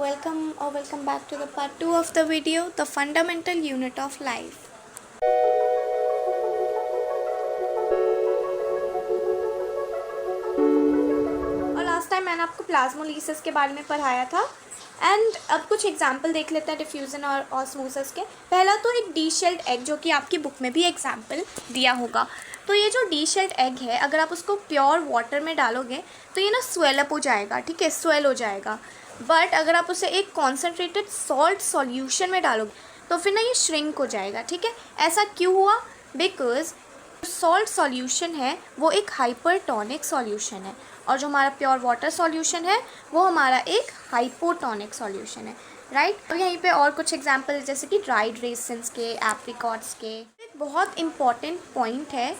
welcome back to the part 2 of the video, the fundamental unit of life. और last time मैंने आपको plasmolysis के बारे में पढ़ाया था एंड अब कुछ एग्जाम्पल देख लेते हैं डिफ्यूज़न और ऑस्मोसिस के। पहला तो एक डी शेल्ड एग, जो कि आपकी बुक में भी एग्जाम्पल दिया होगा। तो ये जो डी शेल्ड एग है, अगर आप उसको प्योर वाटर में डालोगे तो ये ना स्वेल अप हो जाएगा, ठीक है, स्वेल हो जाएगा। बट अगर आप उसे एक कॉन्सेंट्रेटेड सॉल्ट सॉल्यूशन में डालोगे तो फिर ना ये श्रिंक हो जाएगा, ठीक है। ऐसा क्यों हुआ? बिकॉज सॉल्ट सॉल्यूशन है वो एक हाइपरटोनिक सॉल्यूशन है और जो हमारा प्योर वाटर सॉल्यूशन है वो हमारा एक हाइपोटोनिक सॉल्यूशन है, राइट। तो यहीं पे और कुछ एग्जांपल जैसे कि ड्राइड रेसिन्स के, एप्रिकॉट्स के। एक बहुत इंपॉर्टेंट पॉइंट है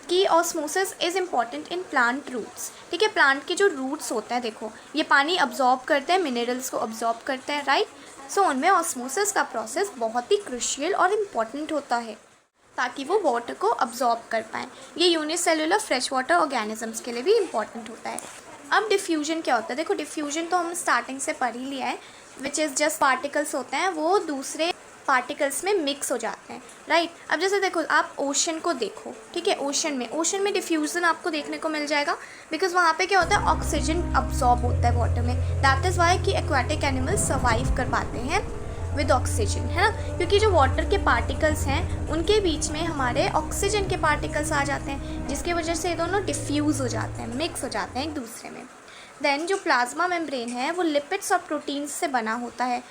कि osmosis is important in plant roots, ठीक है। प्लांट के जो रूट्स होते हैं, देखो ये पानी अब्जॉर्ब करते हैं, मिनरल्स को अब्जॉर्ब करते हैं, राइट। सो उनमें ऑस्मोसिस का प्रोसेस बहुत ही क्रूशियल और इम्पॉर्टेंट होता है ताकि वो वाटर को अब्जॉर्ब कर पाएँ। ये यूनिसेलुलर फ्रेश वाटर ऑर्गेनिजम्स के लिए भी इम्पॉर्टेंट होता है। अब डिफ्यूजन क्या होता है? देखो डिफ्यूजन तो हम स्टार्टिंग से पढ़ ही लिया है, विच इज़ जस्ट पार्टिकल्स होते हैं वो दूसरे पार्टिकल्स में मिक्स हो जाते हैं, राइट। अब जैसे देखो आप ओशन को देखो, ठीक है, ओशन में डिफ्यूज़न आपको देखने को मिल जाएगा बिकॉज वहाँ पे क्या होता है, ऑक्सीजन अब्जॉर्ब होता है वाटर में। दैट इज़ वाई कि एक्वाटिक एनिमल्स सर्वाइव कर पाते हैं विद ऑक्सीजन, है ना, क्योंकि जो वाटर के पार्टिकल्स हैं उनके बीच में हमारे ऑक्सीजन के पार्टिकल्स आ जाते हैं, जिसकी वजह से ये दोनों डिफ्यूज़ हो जाते हैं, मिक्स हो जाते हैं एक दूसरे में। देन जो प्लाज्मा मेम्ब्रेन है वो लिपिड्स और प्रोटीन्स से बना होता है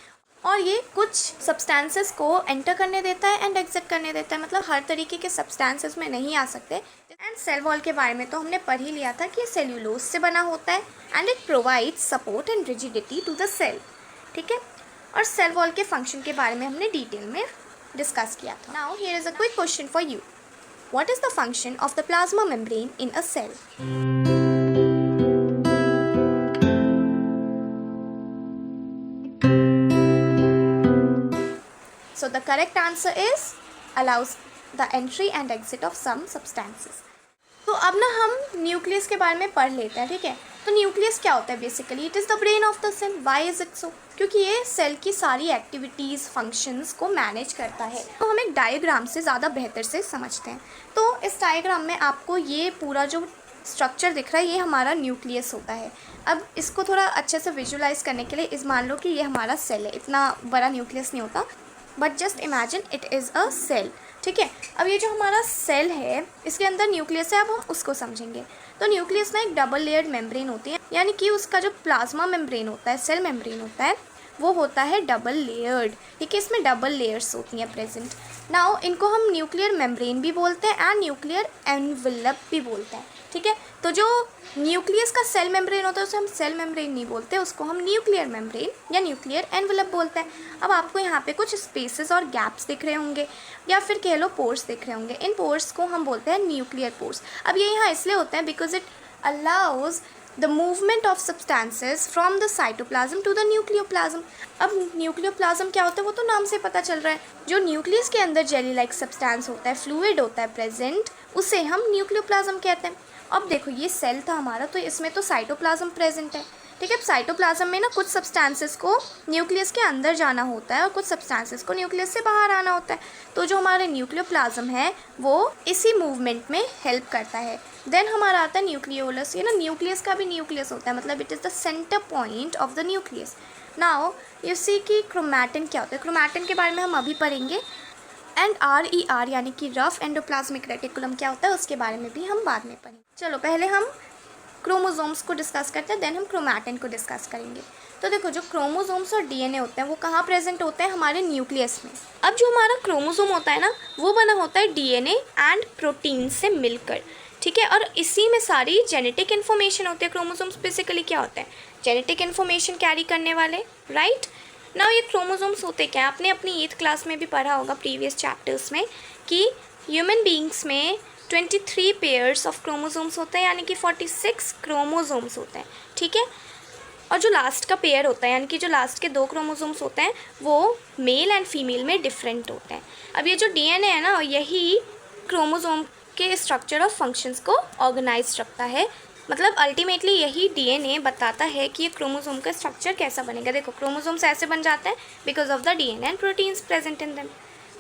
और ये कुछ सब्सटेंसेस को एंटर करने देता है एंड एग्जिट करने देता है, मतलब हर तरीके के सब्सटेंसेस में नहीं आ सकते। एंड सेल वॉल के बारे में तो हमने पढ़ ही लिया था कि ये सेल्यूलोज से बना होता है and it provides support and rigidity to the cell, ठीक है। और सेल वॉल के फंक्शन के बारे में हमने डिटेल में डिस्कस किया था। Now here is a quick question for you, what is the function of the plasma membrane in a cell? So the correct answer is allows the entry and exit of some substances. तो अब ना हम nucleus के बारे में पढ़ लेते हैं, ठीक है। तो न्यूक्लियस क्या होता है? Basically it is the brain of the cell. Why is it so? क्योंकि ये सेल की सारी एक्टिविटीज़, फंक्शंस को मैनेज करता है। तो हम एक डायग्राम से ज़्यादा बेहतर से समझते हैं। तो इस डायग्राम में आपको ये पूरा जो स्ट्रक्चर दिख रहा है ये हमारा न्यूक्लियस होता है। अब इसको थोड़ा अच्छे से विजुलाइज करने के लिए इस मान लो कि ये हमारा सेल है। इतना बड़ा न्यूक्लियस नहीं होता, but just imagine it is a cell, ठीक है। अब ये जो हमारा सेल है इसके अंदर न्यूक्लियस है, अब हम उसको समझेंगे। तो न्यूक्लियस ना एक डबल लेयर्ड मेम्ब्रेन होती है, यानी कि उसका जो प्लाज्मा मेम्ब्रेन होता है, सेल मेम्ब्रेन होता है, वो होता है डबल लेयर्ड, ठीक है। इसमें डबल लेयर्स होती हैं प्रेजेंट। नाउ इनको हम न्यूक्लियर मेम्ब्रेन भी बोलते हैं एंड न्यूक्लियर एनवेलप भी बोलते हैं, ठीक है। तो जो न्यूक्लियस का सेल मेम्ब्रेन होता है उसे हम सेल मेम्ब्रेन नहीं बोलते, उसको हम न्यूक्लियर मेम्ब्रेन या न्यूक्लियर एनवेलप बोलते हैं। अब आपको यहाँ पे कुछ स्पेसेस और गैप्स दिख रहे होंगे या फिर कह लो पोर्स दिख रहे होंगे। इन पोर्स को हम बोलते हैं न्यूक्लियर पोर्स। अब ये यहाँ इसलिए होते हैं because it allows the movement of substances from the cytoplasm to the nucleoplasm. अब न्यूक्लियोप्लाज्म क्या होता है वो तो नाम से पता चल रहा है। जो न्यूक्लियस के अंदर जेली लाइक सब्सटेंस होता है, फ्लूइड होता है प्रेजेंट, उसे हम न्यूक्लियोप्लाज्म कहते हैं। अब देखो ये सेल था हमारा, तो इसमें तो साइटोप्लाज्म प्रेजेंट है, ठीक है। साइटोप्लाज्म में ना कुछ सब्सटेंसेस को न्यूक्लियस के अंदर जाना होता है और कुछ सब्सटेंसेस को न्यूक्लियस से बाहर आना होता है। तो जो हमारे न्यूक्लियोप्लाज्म है वो इसी मूवमेंट में हेल्प करता है। देन हमारा आता है न्यूक्लियोलस। ये ना न्यूक्लियस का भी न्यूक्लियस होता है, मतलब it is the centre point of the nucleus. Now you see कि क्रोमैटिन क्या होता है। क्रोमैटिन के बारे में हम अभी पढ़ेंगे एंड RER यानी कि रफ एंडोप्लाज्मिक रेटिकुलम क्या होता है उसके बारे में भी हम बाद में पढ़ेंगे। चलो पहले हम क्रोमोसोम्स को डिस्कस करते हैं, देन हम क्रोमैटिन को डिस्कस करेंगे। तो देखो जो क्रोमोसोम्स और DNA होते हैं वो कहाँ प्रेजेंट होते हैं? हमारे न्यूक्लियस में। अब जो हमारा क्रोमोसोम होता है ना वो बना होता है DNA एंड प्रोटीन से मिलकर, ठीक है। और इसी में सारी जेनेटिक इन्फॉर्मेशन होती है। क्रोमोसोम्स बेसिकली क्या होते हैं? जेनेटिक इन्फॉर्मेशन कैरी करने वाले, राइट। नाउ ये क्रोमोसोम्स होते क्या? आपने अपनी 8th क्लास में भी पढ़ा होगा प्रीवियस चैप्टर्स में कि ह्यूमन बींग्स में 23 पेयर्स ऑफ क्रोमोसोम्स होते हैं, यानी कि 46 क्रोमोसोम्स होते हैं, ठीक है। और जो लास्ट का पेयर होता है, यानी कि जो लास्ट के 2 क्रोमोसोम्स होते हैं वो मेल एंड फीमेल में डिफरेंट होते हैं। अब ये जो DNA है ना यही क्रोमोसोम के स्ट्रक्चर और फंक्शंस को ऑर्गेनाइज रखता है मतलब अल्टीमेटली यही डीएनए बताता है कि ये क्रोमोसोम का स्ट्रक्चर कैसा बनेगा। देखो क्रोमोसोम्स ऐसे बन जाते हैं because of the DNA and proteins present in them.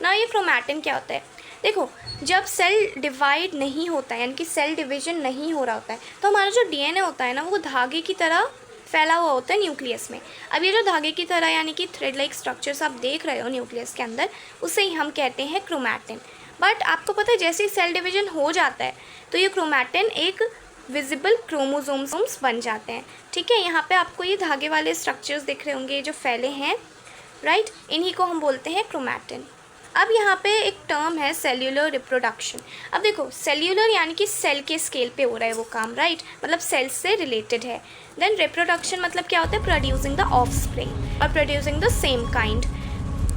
ना ये क्रोमैटिन क्या होता है? देखो जब सेल डिवाइड नहीं होता है यानी कि सेल डिवीजन नहीं हो रहा होता है तो हमारा जो डीएनए होता है ना वो धागे की तरह फैला हुआ होता है न्यूक्लियस में। अब ये जो धागे की तरह यानी कि थ्रेड लाइक स्ट्रक्चर्स आप देख रहे हो न्यूक्लियस के अंदर, उसे ही हम कहते हैं क्रोमैटिन। बट आपको पता है जैसे ही सेल डिवीजन हो जाता है तो ये क्रोमैटिन एक विजिबल क्रोमोसोम्स बन जाते हैं। ठीक है, यहाँ पे आपको ये धागे वाले स्ट्रक्चर्स दिख रहे होंगे जो फैले हैं, राइट, इन्हीं को हम बोलते हैं क्रोमैटिन। अब यहाँ पे एक टर्म है सेल्यूलर रिप्रोडक्शन। अब देखो सेल्यूलर यानी कि सेल के स्केल पे हो रहा है वो काम, राइट, मतलब सेल से रिलेटेड है। देन रिप्रोडक्शन मतलब क्या होता है? प्रोड्यूसिंग द ऑफस्प्रिंग और प्रोड्यूसिंग द सेम काइंड।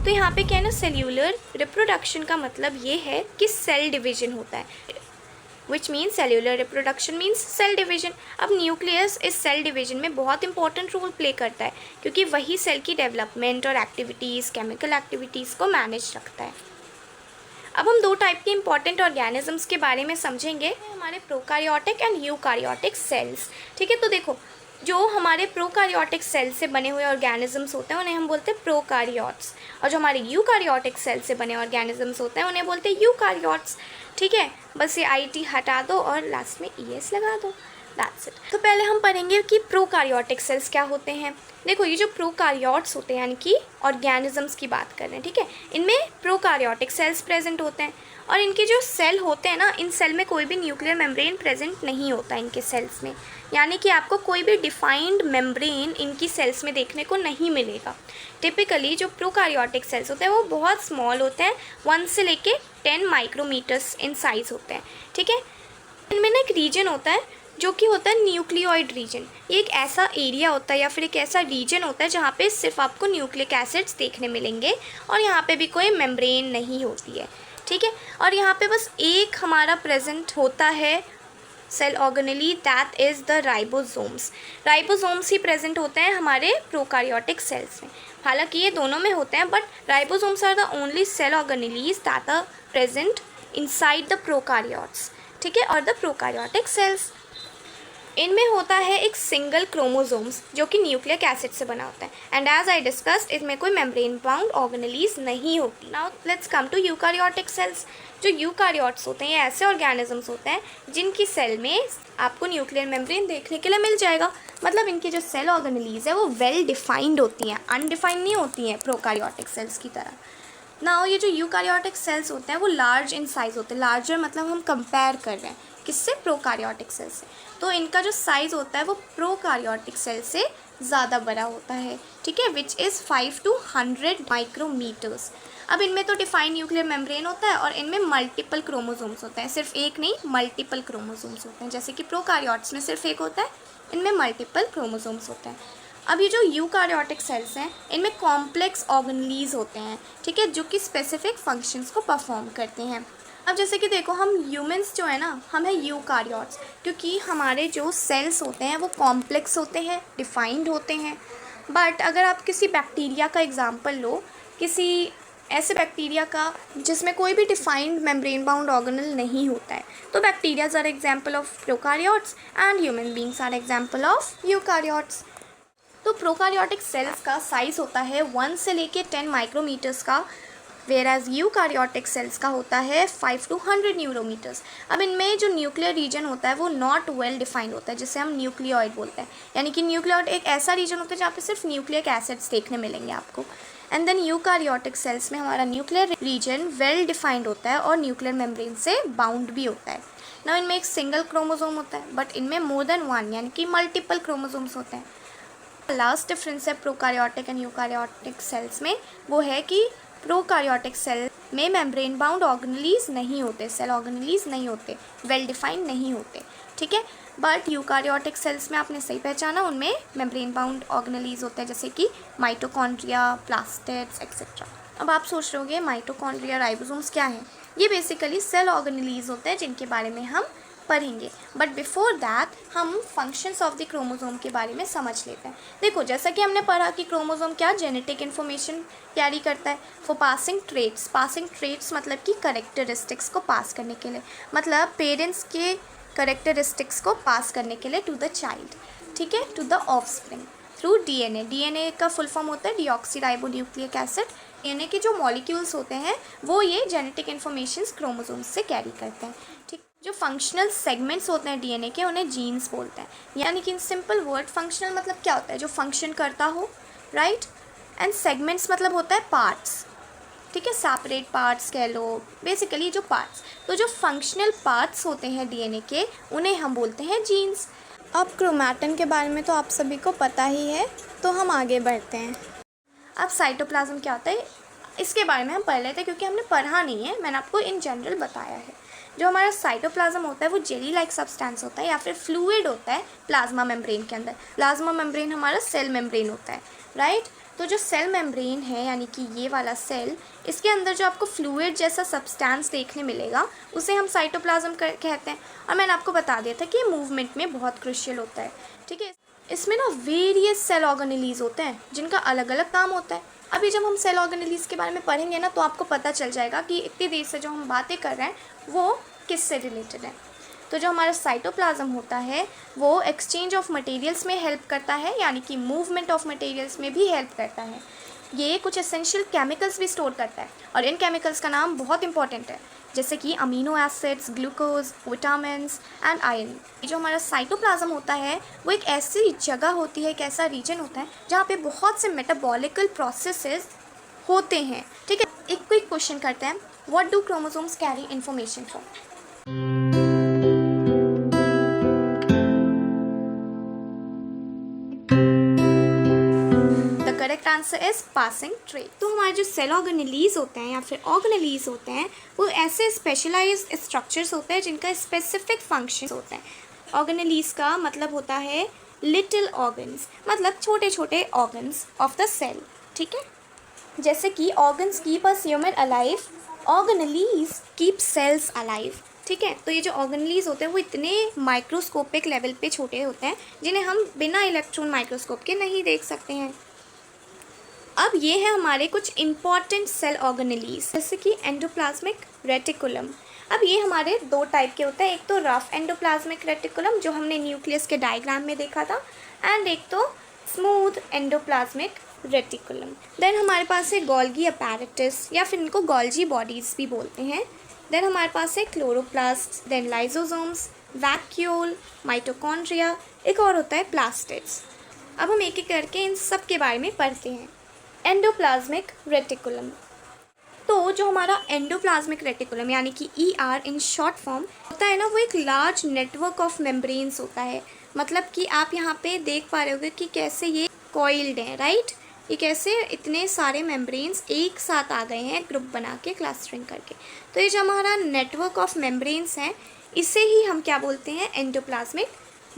तो यहाँ पे क्या है ना, सेल्यूलर रिप्रोडक्शन का मतलब ये है कि सेल डिवीजन होता है, which means cellular reproduction means cell division. अब न्यूक्लियस इस सेल डिवीजन में बहुत इंपॉर्टेंट रोल प्ले करता है क्योंकि वही सेल की डेवलपमेंट और एक्टिविटीज़, केमिकल एक्टिविटीज़ को मैनेज रखता है। अब हम दो टाइप के इंपॉर्टेंट ऑर्गेनिजम्स के बारे में समझेंगे, हमारे प्रोकारियोटिक एंड यूकारियोटिक सेल्स। ठीक है, तो देखो जो हमारे प्रोकारियोटिक सेल से बने हुए ऑर्गेनिजम्स होते हैं उन्हें हम बोलते हैं प्रोकारियोट्स, और जो हमारे यूकारियोटिक सेल से बने ऑर्गेनिजम्स होते हैं उन्हें बोलते हैं यूकारियोट्स। ठीक है, बस ये आई टी हटा दो और लास्ट में ES लगा दो, दैट्स इट। तो पहले हम पढ़ेंगे कि प्रोकारियोटिक सेल्स क्या होते हैं। देखो ये जो प्रोकारियोट्स होते हैं यानी कि ऑर्गेनिजम्स की बात कर रहे हैं, ठीक है, इनमें प्रोकारियोटिक सेल्स प्रेजेंट होते हैं और इनके जो सेल होते हैं ना, इन सेल में कोई भी न्यूक्लियर मेम्ब्रेन प्रेजेंट नहीं होता इनके सेल्स में, यानी कि आपको कोई भी डिफाइंड मेम्ब्रेन इनकी सेल्स में देखने को नहीं मिलेगा। टिपिकली जो प्रोकारियोटिक सेल्स होते हैं वो बहुत स्मॉल होते हैं, 1 से लेके 10 माइक्रोमीटर्स इन साइज़ होते हैं। ठीक है, इनमें ना एक रीजन होता है जो कि होता है न्यूक्लियोइड रीजन। ये एक ऐसा एरिया होता है या फिर एक ऐसा रीजन होता है जहाँ पे सिर्फ आपको न्यूक्लिक एसिड्स देखने मिलेंगे और यहाँ पे भी कोई मेम्ब्रेन नहीं होती है। ठीक है, और यहाँ पे बस एक हमारा प्रेजेंट होता है cell organelle, that is the ribosomes. Ribosomes ही प्रेजेंट होते हैं हमारे प्रोकारियोटिक सेल्स में। हालांकि ये दोनों में होते हैं but ribosomes are the only cell organelles that are present inside the prokaryotes. ठीक है, और द प्रोकारियोटिक सेल्स इनमें होता है एक सिंगल क्रोमोसोम्स जो कि न्यूक्लिक एसिड से बना होता है एंड एज आई डिस्कस्ड इसमें कोई मेम्ब्रेन बाउंड ऑर्गेनेलीज नहीं होती। Now let's come to eukaryotic cells. जो यूकारियोट्स होते हैं ये ऐसे ऑर्गेनिजम्स होते हैं जिनकी सेल में आपको न्यूक्लियर मेम्ब्रेन देखने के लिए मिल जाएगा, मतलब इनकी जो सेल ऑर्गेनेलीज है वो वेल डिफाइंड होती हैं, अनडिफाइंड नहीं होती हैं प्रोकारियोटिक सेल्स की तरह। नाउ ये जो यूकारियोटिक सेल्स होते हैं वो लार्ज इन साइज़ होते हैं, लार्जर मतलब हम कंपेयर कर रहे हैं किससे? प्रोकारियोटिक सेल से। तो इनका जो साइज़ होता है वो प्रोकारियोटिक सेल से ज़्यादा बड़ा होता है। ठीक है, विच इज़ 5 to 100 माइक्रोमीटर्स। अब इनमें तो डिफाइंड न्यूक्लियर मेम्ब्रेन होता है और इनमें मल्टीपल क्रोमोसोम्स होते हैं, सिर्फ एक नहीं मल्टीपल क्रोमोसोम्स होते हैं। जैसे कि प्रोकारियोट्स में सिर्फ एक होता है, इनमें मल्टीपल क्रोमोसोम्स होते हैं। अब ये जो यूकारियोटिक सेल्स हैं इनमें कॉम्प्लेक्स ऑर्गेनेलीज होते हैं, ठीक है, जो कि स्पेसिफिक फंक्शंस को परफॉर्म करते हैं। अब जैसे कि देखो हम ह्यूमंस जो है ना, हम हैं यूकारियोट्स क्योंकि हमारे जो सेल्स होते हैं वो कॉम्प्लेक्स होते हैं, डिफाइंड होते हैं। बट अगर आप किसी बैक्टीरिया का एग्जांपल लो, किसी ऐसे बैक्टीरिया का जिसमें कोई भी डिफाइंड मेम्ब्रेन बाउंड ऑर्गेनेल नहीं होता है, तो bacterias are example of prokaryotes and human beings are example of eukaryotes. तो प्रोकारियोटिक सेल्स का साइज़ होता है 1 से लेके 10 माइक्रोमीटर्स का, वेराज यूकारियोटिक सेल्स का होता है 5 to 100 न्यूरोमीटर्स। अब इनमें जो न्यूक्लियर रीजन होता है वो नॉट वेल डिफाइंड होता है, जिसे हम न्यूक्लियोइड बोलते हैं, यानी कि न्यूक्लियोइड एक ऐसा रीजन होता है जहाँ पे सिर्फ न्यूक्लिक एसिड्स देखने मिलेंगे आपको। एंड देन यूकारियोटिक सेल्स में हमारा न्यूक्लियर रीजन वेल डिफाइंड होता है और न्यूक्लियर मेम्ब्रेन से बाउंड भी होता है। ना इनमें एक सिंगल क्रोमोसोम होता है बट इनमें मोर देन 1 यानी कि मल्टीपल क्रोमोसोम्स होते हैं। लास्ट डिफरेंस है प्रोकारियोटिक एंड यूकारियोटिक सेल्स में, वो है कि प्रोकारियोटिक सेल में मेम्ब्रेन बाउंड ऑर्गेनेलीज नहीं होते, सेल ऑर्गेनेलीज नहीं होते, वेल डिफाइंड नहीं होते। ठीक है, बट यूकारियोटिक सेल्स में आपने सही पहचाना, उनमें मेम्ब्रेन बाउंड ऑर्गेनेलीज होते हैं जैसे कि माइटोकॉन्ड्रिया, प्लास्टिड्स एक्सेट्रा। अब आप सोच रहे होंगे माइटोकॉन्ड्रिया, राइबोसोम्स क्या हैं? ये बेसिकली सेल ऑर्गेनेलीज होते हैं जिनके बारे में हम पढ़ेंगे। बट बिफोर दैट हम फंक्शंस ऑफ द क्रोमोसोम के बारे में समझ लेते हैं। देखो जैसा कि हमने पढ़ा कि क्रोमोसोम क्या जेनेटिक इन्फॉर्मेशन कैरी करता है for passing traits. Passing traits मतलब कि करेक्टरिस्टिक्स को पास करने के लिए, मतलब पेरेंट्स के करेक्टरिस्टिक्स को पास करने के लिए टू द चाइल्ड, ठीक है, to the offspring through DNA. DNA का फुल फॉर्म होता है डीऑक्सीराइबोन्यूक्लिक एसिड। डीएनए के जो मॉलिक्यूल्स होते हैं वो ये जेनेटिक इन्फॉर्मेशन क्रोमोसोम्स से कैरी करते हैं, ठीक। जो फंक्शनल सेगमेंट्स होते हैं डीएनए के उन्हें जीन्स बोलते हैं, यानी कि इन सिंपल वर्ड फंक्शनल मतलब क्या होता है, जो फंक्शन करता हो, राइट। एंड सेगमेंट्स मतलब होता है पार्ट्स, ठीक है, सेपरेट पार्ट्स कह लो, बेसिकली जो पार्ट्स। तो जो फंक्शनल पार्ट्स होते हैं डीएनए के उन्हें हम बोलते हैं जीन्स। अब क्रोमैटिन के बारे में तो आप सभी को पता ही है, तो हम आगे बढ़ते हैं। अब साइटोप्लाज्म क्या होता है इसके बारे में हम पढ़ लेते हैं, क्योंकि हमने पढ़ा नहीं है, मैंने आपको इन जनरल बताया है। जो हमारा साइटोप्लाज्म होता है वो जेली लाइक सब्सटेंस होता है या फिर फ्लूइड होता है प्लाज्मा मेम्ब्रेन के अंदर। प्लाज्मा मेम्ब्रेन हमारा सेल मेम्ब्रेन होता है, राइट। तो जो सेल मेम्ब्रेन है यानी कि ये वाला सेल, इसके अंदर जो आपको फ्लूइड जैसा सब्सटेंस देखने मिलेगा उसे हम साइटोप्लाज्म कहते हैं। और मैंने आपको बता दिया था कि ये मूवमेंट में बहुत क्रूशियल होता है, ठीक है। इसमें ना वेरियस सेल ऑर्गेनेलीज होते हैं जिनका अलग अलग काम होता है। अभी जब हम सेल ऑर्गेनेलीज के बारे में पढ़ेंगे ना तो आपको पता चल जाएगा कि इतनी देर से जो हम बातें कर रहे हैं वो किससे रिलेटेड है। तो जो हमारा साइटोप्लाज्म होता है वो एक्सचेंज ऑफ मटेरियल्स में हेल्प करता है, यानी कि मूवमेंट ऑफ मटेरियल्स में भी हेल्प करता है। ये कुछ एसेंशियल केमिकल्स भी स्टोर करता है और इन केमिकल्स का नाम बहुत इंपॉर्टेंट है, जैसे कि amino acids, glucose, vitamins and iron. जो हमारा साइटोप्लाज्म होता है वो एक ऐसी जगह होती है, एक ऐसा रीजन होता है जहाँ पे बहुत से मेटाबॉलिकल प्रोसेसेस होते हैं, ठीक है। एक क्विक क्वेश्चन करते हैं, what do chromosomes carry information from? Correct answer is passing trait. तो हमारे जो सेल ऑर्गेनेलीज होते हैं या फिर ऑर्गेनेलीज होते हैं वो ऐसे स्पेशलाइज्ड स्ट्रक्चर्स होते हैं जिनका स्पेसिफिक फंक्शन होता है। ऑर्गेनेलीज का मतलब होता है लिटिल ऑर्गन्स, मतलब छोटे छोटे ऑर्गन्स ऑफ द सेल, ठीक है। जैसे कि organs keep us human alive, organelles keep cells alive, ठीक है। तो ये जो ऑर्गेनेलीज होते हैं वो इतने माइक्रोस्कोपिक लेवल पे छोटे होते हैं जिन्हें हम बिना इलेक्ट्रॉन माइक्रोस्कोप के नहीं देख सकते हैं। अब ये है हमारे कुछ इम्पॉर्टेंट सेल ऑर्गेनेलीज, जैसे कि एंडोप्लाज्मिक रेटिकुलम। अब ये हमारे दो टाइप के होते हैं, एक तो रफ एंडोप्लाज्मिक रेटिकुलम जो हमने न्यूक्लियस के डायग्राम में देखा था, एंड एक तो स्मूथ एंडोप्लाज्मिक रेटिकुलम। देन हमारे पास है गोल्गी अपैरेटस या फिर इनको गोल्जी बॉडीज़ भी बोलते हैं। देन हमारे पास है chloroplast, then lysosomes, vacuole, mitochondria, एक और होता है प्लास्टिड्स। अब हम एक एक करके इन सब के बारे में पढ़ते हैं। एंडोप्लाज्मिक रेटिकुलम, तो जो हमारा एंडोप्लाज्मिक रेटिकुलम यानी कि ER इन शॉर्ट फॉर्म होता है ना, वो एक लार्ज नेटवर्क ऑफ मेम्ब्रेन्स होता है। मतलब कि आप यहाँ पे देख पा रहे होगे कि कैसे ये कॉइल्ड हैं, राइट। ये कैसे इतने सारे मेम्ब्रेन्स एक साथ आ गए हैं ग्रुप बना के, क्लस्टरिंग करके। तो ये जो हमारा नेटवर्क ऑफ मेम्ब्रेन्स हैं इसे ही हम क्या बोलते हैं, एंडोप्लाज्मिक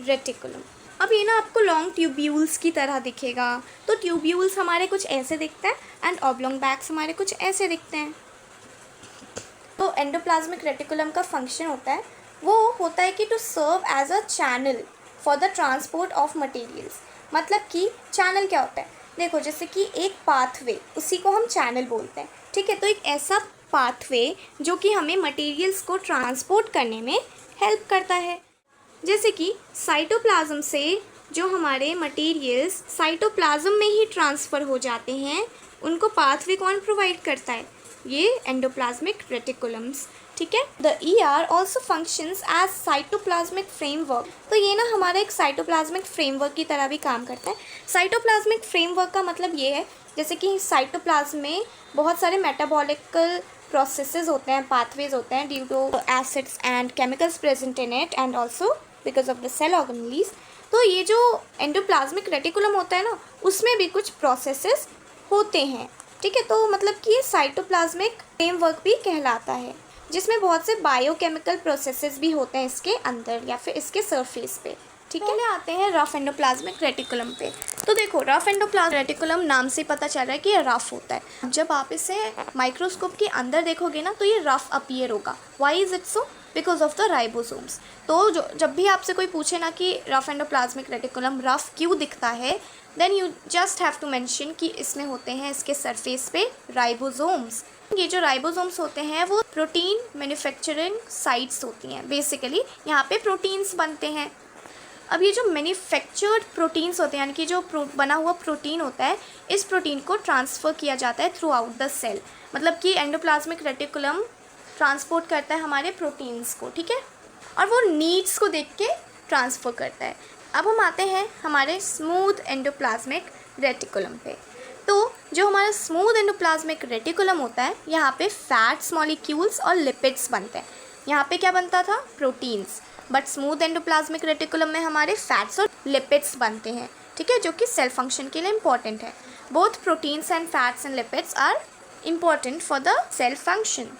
रेटिकुलम। अब ये ना आपको लॉन्ग ट्यूब्यूल्स की तरह दिखेगा। तो ट्यूब्यूल्स हमारे कुछ ऐसे दिखते हैं एंड ऑब्लोंग बैग्स हमारे कुछ ऐसे दिखते हैं। तो एंडोप्लाज्मिक रेटिकुलम का फंक्शन होता है कि to serve as a channel for the transport of materials. मतलब कि चैनल क्या होता है, देखो जैसे कि एक पाथवे, उसी को हम चैनल बोलते हैं, ठीक है। तो एक ऐसा पाथवे जो कि हमें मटेरियल्स को ट्रांसपोर्ट करने में हेल्प करता है। जैसे कि साइटोप्लाज्म से जो हमारे मटेरियल्स साइटोप्लाज्म में ही ट्रांसफ़र हो जाते हैं, उनको पाथवे कौन प्रोवाइड करता है, ये एंडोप्लाज्मिक रेटिकुलम्स, ठीक है। The ER also functions as cytoplasmic framework. तो ये ना हमारा एक साइटोप्लाज्मिक फ्रेमवर्क की तरह भी काम करता है। साइटोप्लाज्मिक फ्रेमवर्क का मतलब ये है जैसे कि साइटोप्लाज्म में बहुत सारे मेटाबॉलिकल प्रोसेसेस होते हैं, पाथवेज होते हैं due to acids and chemicals present in it and also because of the cell organelles. तो ये जो एंडोप्लाज्मिक रेटिकुलम होता है ना उसमें भी कुछ प्रोसेसेस होते हैं, ठीक है। तो मतलब कि ये साइटोप्लाज्मिक फ्रेमवर्क भी कहलाता है, जिसमें बहुत से बायोकेमिकल प्रोसेसेस भी होते हैं इसके अंदर या फिर इसके सरफेस पे, ठीक है। आते हैं रफ एंडोप्लाज्मिक रेटिकुलम पे। तो देखो रफ एंडोप्लाज्मिक रेटिकुलम नाम से पता चल रहा है कि ये रफ होता है। जब आप इसे माइक्रोस्कोप के अंदर देखोगे ना तो ये रफ अपीयर होगा। Why is it so, because of the ribosomes. तो जब भी आपसे कोई पूछे ना कि रफ एंडोप्लाज्मिक रेटिकुलम रफ क्यों दिखता है, then you just have to mention कि इसमें होते हैं इसके सरफेस पे राइबोसोम्स। ये जो राइबोसोम्स होते हैं वो प्रोटीन मैन्युफैक्चरिंग साइट्स होती हैं। बेसिकली यहाँ पे प्रोटीन्स बनते हैं। अब ये जो मैन्युफैक्चर्ड प्रोटीन्स होते हैं, यानी कि जो बना हुआ प्रोटीन होता है, इस प्रोटीन को ट्रांसफ़र किया जाता है थ्रू आउट द सेल। मतलब कि एंडोप्लाज्मिक रेटिकुलम ट्रांसपोर्ट करता है हमारे प्रोटीन्स को, ठीक है, और वो नीड्स को देख के ट्रांसफ़र करता है। अब हम आते हैं हमारे स्मूथ एंडोप्लाज्मिक रेटिकुलम पे। तो जो हमारा स्मूथ एंडोप्लाज्मिक रेटिकुलम होता है, यहाँ पे फैट्स मॉलिक्यूल्स और लिपिड्स बनते हैं। यहाँ पे क्या बनता था? Proteins. But smooth endoplasmic reticulum में हमारे फैट्स और लिपिड्स बनते हैं, ठीक है, जो कि सेल फंक्शन के लिए इम्पॉर्टेंट है। Both proteins and fats and lipids are important for the cell function.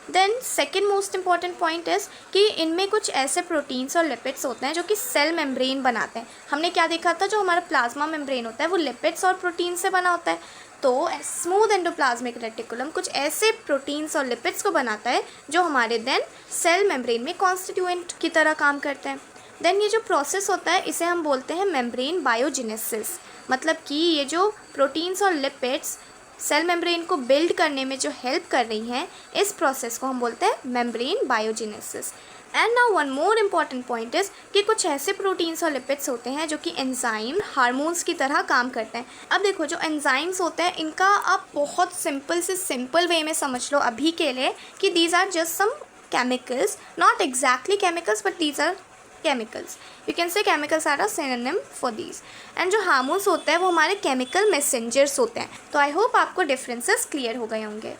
Then second most important point is कि इनमें कुछ ऐसे प्रोटीन्स और लिपिड्स होते हैं जो कि सेल मेम्ब्रेन बनाते हैं। हमने क्या देखा था? जो हमारा प्लाज्मा मेम्ब्रेन होता है वो लिपिड्स और प्रोटीन से बना होता है। तो स्मूथ एंडोप्लाज्मिक रेटिकुलम कुछ ऐसे प्रोटीन्स और लिपिड्स को बनाता है जो हमारे देन सेल मेम्ब्रेन में कॉन्स्टिट्यूएंट की तरह काम करते हैं। देन ये जो प्रोसेस होता है इसे हम बोलते हैं मेम्ब्रेन बायोजेनेसिस। मतलब कि ये जो प्रोटीन्स और लिपिड्स सेल मेम्ब्रेन को बिल्ड करने में जो हेल्प कर रही हैं, इस प्रोसेस को हम बोलते हैं membrane biogenesis. And now one more important point is कि कुछ ऐसे प्रोटीन्स और लिपिड्स होते हैं जो कि एंजाइम हार्मोन्स की तरह काम करते हैं। अब देखो, जो एंजाइम्स होते हैं इनका आप बहुत सिंपल से सिंपल वे में समझ लो अभी के लिए कि these are just some chemicals, not exactly chemicals but these are chemicals. You can say chemicals are a synonym for these. And जो हार्मोन्स होते हैं वो हमारे केमिकल मैसेंजर्स होते हैं। तो आई होप आपको डिफरेंसेस क्लियर हो गए होंगे।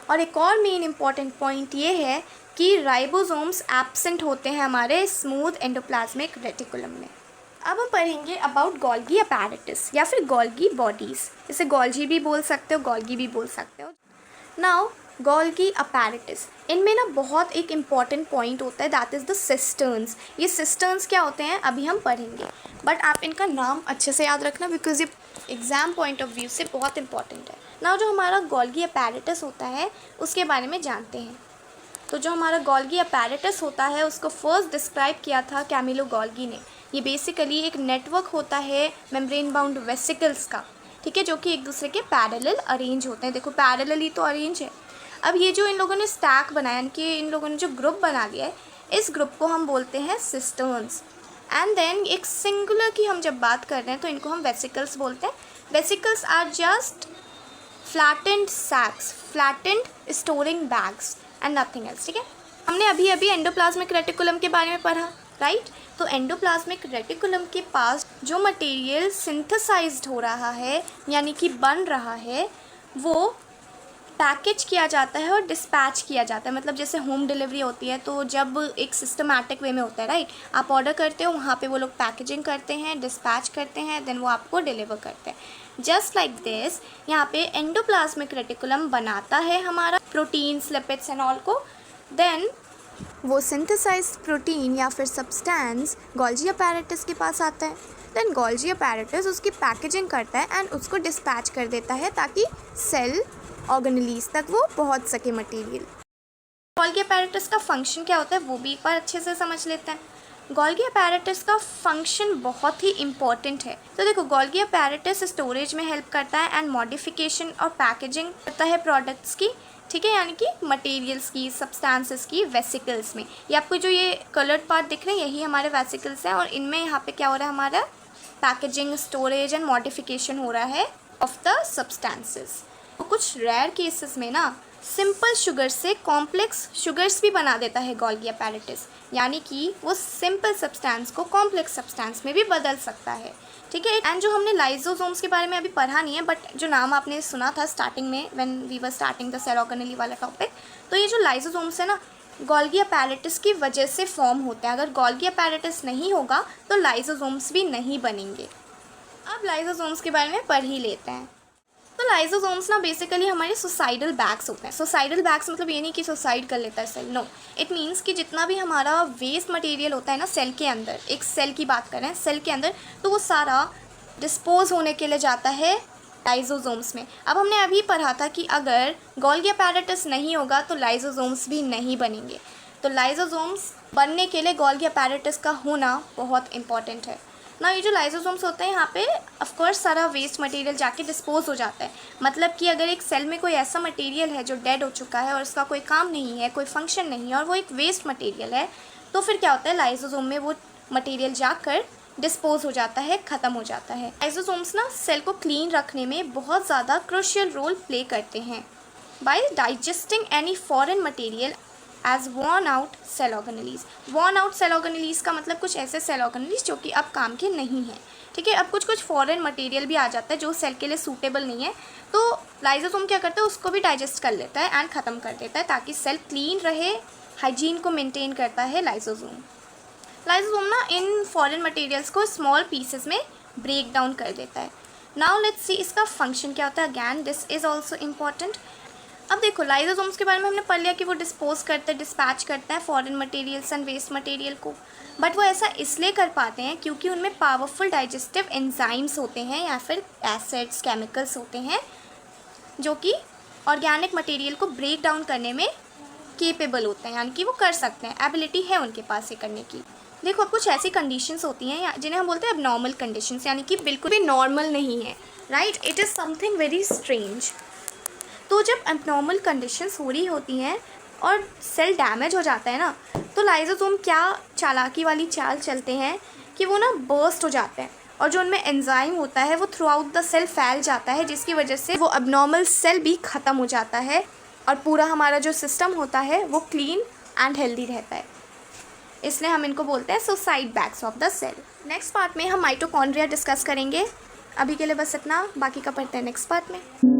और एक और मेन इम्पॉर्टेंट पॉइंट ये है कि राइबोसोम्स एब्सेंट होते हैं हमारे स्मूथ एंडोप्लाज्मिक रेटिकुलम में। अब हम पढ़ेंगे अबाउट गोल्गी अपैरेटस या फिर गोल्गी बॉडीज़। इसे गोल्जी भी बोल सकते हो, गोल्गी भी बोल सकते हो। नाउ गोल्गी अपैरेटस, इनमें ना बहुत एक इम्पॉर्टेंट पॉइंट होता है, दैट इज़ द सिस्टर्न्स। ये सिस्टर्न्स क्या होते हैं अभी हम पढ़ेंगे, बट आप इनका नाम अच्छे से याद रखना बिकॉज ये एग्ज़ाम पॉइंट ऑफ व्यू से बहुत इंपॉर्टेंट है। नाउ जो हमारा गोल्गी अपैरेटस होता है उसके बारे में जानते हैं। तो जो हमारा गोल्गी अपैरेटस होता है उसको फर्स्ट डिस्क्राइब किया था कैमिलो गोल्गी ने। ये बेसिकली एक नेटवर्क होता है मेम्ब्रेन बाउंड वेसिकल्स का, ठीक है, जो कि एक दूसरे के पैरेलल अरेंज होते हैं। देखो पैरेलल ही तो अरेंज है। अब ये जो इन लोगों ने स्टैक बनाया, यानी कि इन लोगों ने जो ग्रुप बना दिया है, इस ग्रुप को हम बोलते हैं सिस्टर्न्स। एंड देन एक सिंगुलर की हम जब बात कर रहे हैं तो इनको हम वेसिकल्स बोलते हैं। Vesicles are just flattened sacs, flattened storing bags and nothing else, ठीक है। हमने अभी अभी एंडोप्लाज्मिक रेटिकुलम के बारे में पढ़ा, राइट। तो एंडोप्लाज्मिक रेटिकुलम के पास जो मटेरियल सिंथेसाइज्ड हो रहा है यानी कि बन रहा है, वो पैकेज किया जाता है और डिस्पैच किया जाता है। मतलब जैसे होम डिलीवरी होती है तो जब एक सिस्टमैटिक वे में होता है, राइट। आप ऑर्डर करते हो, वहाँ पे वो लोग पैकेजिंग करते हैं, डिस्पैच करते हैं, देन वो आपको डिलीवर करते हैं। जस्ट लाइक दिस यहाँ पे एंडोप्लाज्मिक रेटिकुलम बनाता है हमारा प्रोटीन्स, लिपिड्स एंड ऑल को। देन वो सिंथेसाइज्ड प्रोटीन या फिर सब्सटेंस गोल्जी अपैरेटस के पास आता है। देन गोल्जी अपैरेटस उसकी पैकेजिंग करता है एंड उसको डिस्पैच कर देता है ताकि सेल ऑर्गेनेलीज तक वो पहुंच सके मटेरियल। गोल्गी अपैरेटस का फंक्शन क्या होता है वो भी एक बार अच्छे से समझ लेते हैं। गोल्गी अपैरेटस का फंक्शन बहुत ही इंपॉर्टेंट है। तो देखो, गोल्गी अपैरेटस स्टोरेज में हेल्प करता है एंड मॉडिफिकेशन और पैकेजिंग करता है प्रोडक्ट्स की, ठीक है, यानी कि मटेरियल्स की, सब्सटेंसेस की, वेसिकल्स में। ये आपको जो ये कलर्ड पार्ट दिख रहे हैं यही हमारे वेसिकल्स हैं और इनमें यहाँ पे क्या हो रहा है, हमारा पैकेजिंग, स्टोरेज एंड मॉडिफिकेशन हो रहा है ऑफ द सब्सटेंसेस। तो कुछ रेयर केसेस में ना सिंपल शुगर से कॉम्प्लेक्स शुगर्स भी बना देता है गोल्गी अपैरेटस, यानी कि वो सिंपल सब्सटेंस को कॉम्प्लेक्स सब्सटेंस में भी बदल सकता है, ठीक है। एंड जो हमने लाइसोसोम्स के बारे में अभी पढ़ा नहीं है, बट जो नाम आपने सुना था स्टार्टिंग में when we were starting the cell organelle वाला टॉपिक, तो ये जो लाइसोसोम्स है ना गोल्गी अपैरेटस की वजह से फॉर्म होते हैं। अगर गोल्गी अपैरेटस नहीं होगा तो लाइसोसोम्स भी नहीं बनेंगे। अब लाइसोसोम्स के बारे में पढ़ ही लेते हैं। तो लाइसोसोम्स ना बेसिकली हमारे सुसाइडल बैग्स होते हैं। सुसाइडल बैग्स मतलब ये नहीं कि सुसाइड कर लेता है सेल, नो, इट मीन्स कि जितना भी हमारा वेस्ट मटेरियल होता है ना सेल के अंदर, एक सेल की बात करें सेल के अंदर, तो वो सारा डिस्पोज होने के लिए जाता है लाइसोसोम्स में। अब हमने अभी पढ़ा था कि अगर गोल्गी अपैरेटस नहीं होगा तो लाइसोसोम्स भी नहीं बनेंगे। तो लाइसोसोम्स बनने के लिए गोल्गी अपैरेटस का होना बहुत इंपॉर्टेंट है ना। ये जो लाइसोसोम्स होते हैं यहाँ पे ऑफ कोर्स सारा वेस्ट मटेरियल जाके डिस्पोज हो जाता है। मतलब कि अगर एक सेल में कोई ऐसा मटेरियल है जो डेड हो चुका है और उसका कोई काम नहीं है, कोई फंक्शन नहीं है और वो एक वेस्ट मटेरियल है, तो फिर क्या होता है, लाइसोसोम में वो मटेरियल जाकर डिस्पोज हो जाता है, ख़त्म हो जाता है। लाइसोसोम्स ना सेल को क्लीन रखने में बहुत ज़्यादा क्रूशियल रोल प्ले करते हैं by digesting any foreign material as worn out cell organelles. Worn out cell organelles का मतलब कुछ ऐसे सेल ऑर्गेनेलीज जो कि अब काम के नहीं हैं, ठीक है। अब कुछ फॉरेन मटेरियल भी आ जाता है जो सेल के लिए सूटेबल नहीं है, तो लाइसोसोम क्या करता है, उसको भी डाइजेस्ट कर लेता है एंड ख़त्म कर देता है ताकि सेल क्लीन रहे, हाइजीन को मेंटेन करता है लाइसोसोम। लाइसोसोम ना इन फॉरेन मटेरियल्स को स्मॉल पीसेस में ब्रेक डाउन कर देता है। नाउ लेट्स सी इसका फंक्शन क्या होता है। Again this is also important. अब देखो लाइसोसोम्स के बारे में हमने पढ़ लिया कि वो डिस्पोज करते हैं, डिस्पैच करते हैं foreign materials and waste material को, बट वो ऐसा इसलिए कर पाते हैं क्योंकि उनमें पावरफुल डाइजेस्टिव एंजाइम्स होते हैं या फिर एसिड्स, केमिकल्स होते हैं जो कि ऑर्गेनिक मटेरियल को ब्रेक डाउन करने में केपेबल होते हैं, यानी कि वो कर सकते हैं, एबिलिटी है उनके पास ये करने की। देखो कुछ ऐसी कंडीशंस होती हैं जिन्हें हम बोलते हैं एबनॉर्मल कंडीशंस, यानी कि बिल्कुल भी नॉर्मल नहीं है, right, it is something very strange. तो जब एबनॉर्मल कंडीशंस हो रही होती हैं और सेल डैमेज हो जाता है ना, तो लाइसोसोम क्या चालाकी वाली चाल चलते हैं कि वो ना बर्स्ट हो जाते हैं और जो उनमें एंजाइम होता है वो थ्रू आउट द सेल फैल जाता है, जिसकी वजह से वो एबनॉर्मल सेल भी ख़त्म हो जाता है और पूरा हमारा जो सिस्टम होता है वो क्लीन एंड हेल्दी रहता है। इसलिए हम इनको बोलते हैं suicide bags of the cell. Next part में हम माइटोकॉन्ड्रिया डिस्कस करेंगे। अभी के लिए बस इतना, बाकी का पढ़ते हैं नेक्स्ट पार्ट में।